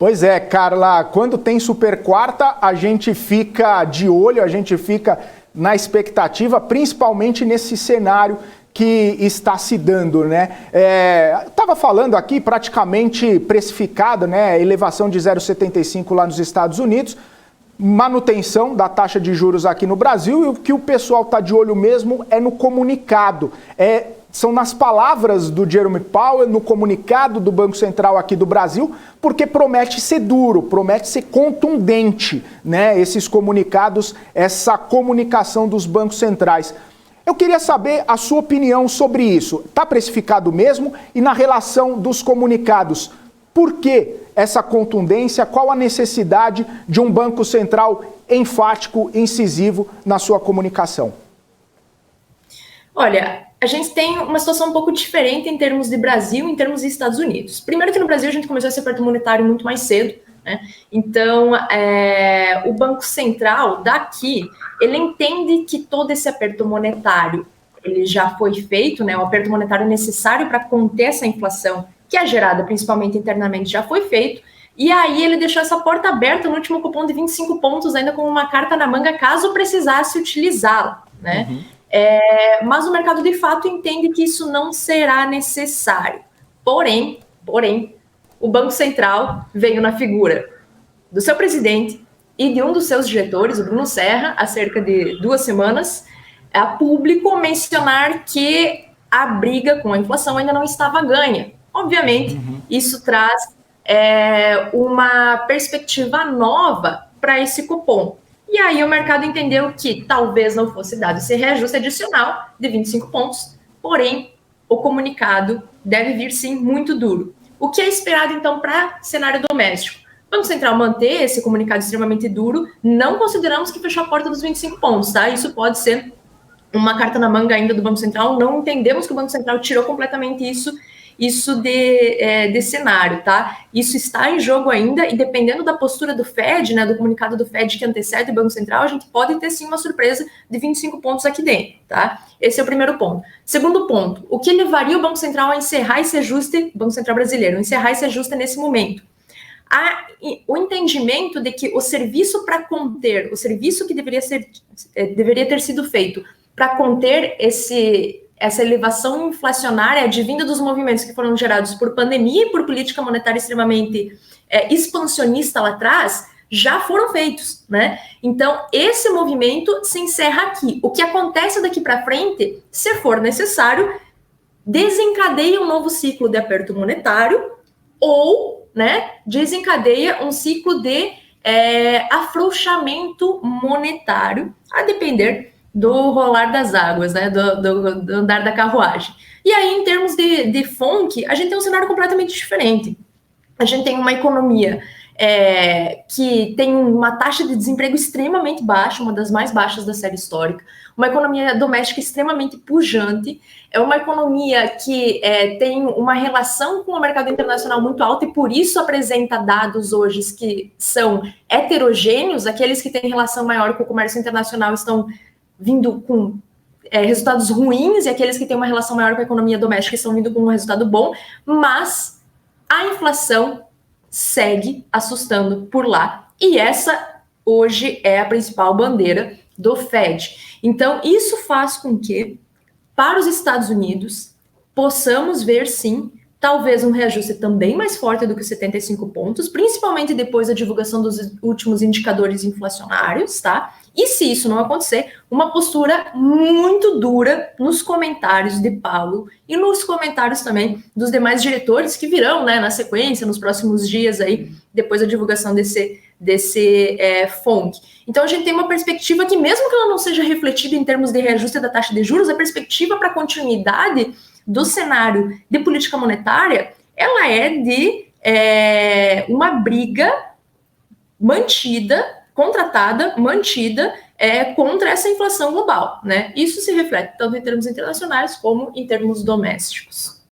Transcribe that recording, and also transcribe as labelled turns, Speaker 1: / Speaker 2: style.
Speaker 1: Pois é, Carla, quando tem super quarta, a gente fica de olho, a gente fica na expectativa, principalmente nesse cenário que está se dando, né? Estava falando aqui praticamente precificado, né? Elevação de 0,75 lá nos Estados Unidos, manutenção da taxa de juros aqui no Brasil, e o que o pessoal está de olho mesmo é no comunicado. São nas palavras do Jerome Powell, no comunicado do Banco Central aqui do Brasil, porque promete ser duro, promete ser contundente, né? Esses comunicados, essa comunicação dos bancos centrais. Eu queria saber a sua opinião sobre isso. Está precificado mesmo? E na relação dos comunicados, por que essa contundência? Qual a necessidade de um Banco Central enfático, incisivo na sua comunicação?
Speaker 2: Olha, a gente tem uma situação um pouco diferente em termos de Brasil e em termos de Estados Unidos. Primeiro que no Brasil a gente começou esse aperto monetário muito mais cedo, né? Então, o Banco Central daqui, ele entende que todo esse aperto monetário, ele já foi feito, né? O aperto monetário necessário para conter essa inflação, que é gerada principalmente internamente, já foi feito. E aí ele deixou essa porta aberta no último cupom de 25 pontos, ainda com uma carta na manga, caso precisasse utilizá-la, né?
Speaker 1: Uhum.
Speaker 2: Mas o mercado de fato entende que isso não será necessário. Porém, o Banco Central veio na figura do seu presidente e de um dos seus diretores, o Bruno Serra, há cerca de 2 semanas, a público mencionar que a briga com a inflação ainda não estava ganha. Obviamente, isso traz uma perspectiva nova para esse cupom. E aí o mercado entendeu que talvez não fosse dado esse reajuste adicional de 25 pontos, porém o comunicado deve vir sim muito duro. O que é esperado então para cenário doméstico? O Banco Central manter esse comunicado extremamente duro, não consideramos que fechou a porta dos 25 pontos, tá? Isso pode ser uma carta na manga ainda do Banco Central, não entendemos que o Banco Central tirou completamente isso de cenário, tá? Isso está em jogo ainda, e dependendo da postura do Fed, né, do comunicado do Fed que antecede o Banco Central, a gente pode ter sim uma surpresa de 25 pontos aqui dentro, tá? Esse é o primeiro ponto. Segundo ponto, o que levaria o Banco Central a encerrar esse ajuste, Banco Central brasileiro, encerrar esse ajuste nesse momento? O entendimento de que o serviço para conter, o serviço que deveria ter sido feito para conter essa elevação inflacionária advinda dos movimentos que foram gerados por pandemia e por política monetária extremamente expansionista lá atrás, já foram feitos, né? Então, esse movimento se encerra aqui. O que acontece daqui para frente, se for necessário, desencadeia um novo ciclo de aperto monetário ou, né, desencadeia um ciclo de afrouxamento monetário, a depender do rolar das águas, né, do andar da carruagem. E aí, em termos de FONC, a gente tem um cenário completamente diferente. A gente tem uma economia que tem uma taxa de desemprego extremamente baixa, uma das mais baixas da série histórica, uma economia doméstica extremamente pujante, é uma economia que tem uma relação com o mercado internacional muito alta e por isso apresenta dados hoje que são heterogêneos, aqueles que têm relação maior com o comércio internacional estão vindo com resultados ruins e aqueles que têm uma relação maior com a economia doméstica estão vindo com um resultado bom, mas a inflação segue assustando por lá. E essa, hoje, é a principal bandeira do Fed. Então, isso faz com que, para os Estados Unidos, possamos ver, sim, talvez um reajuste também mais forte do que os 75 pontos, principalmente depois da divulgação dos últimos indicadores inflacionários, tá? E se isso não acontecer, uma postura muito dura nos comentários de Powell e nos comentários também dos demais diretores que virão, né, na sequência, nos próximos dias aí, depois da divulgação desse FONC. Então a gente tem uma perspectiva que, mesmo que ela não seja refletida em termos de reajuste da taxa de juros, a perspectiva para a continuidade do cenário de política monetária, ela é de uma briga contratada, mantida contra essa inflação global, né? Isso se reflete tanto em termos internacionais como em termos domésticos.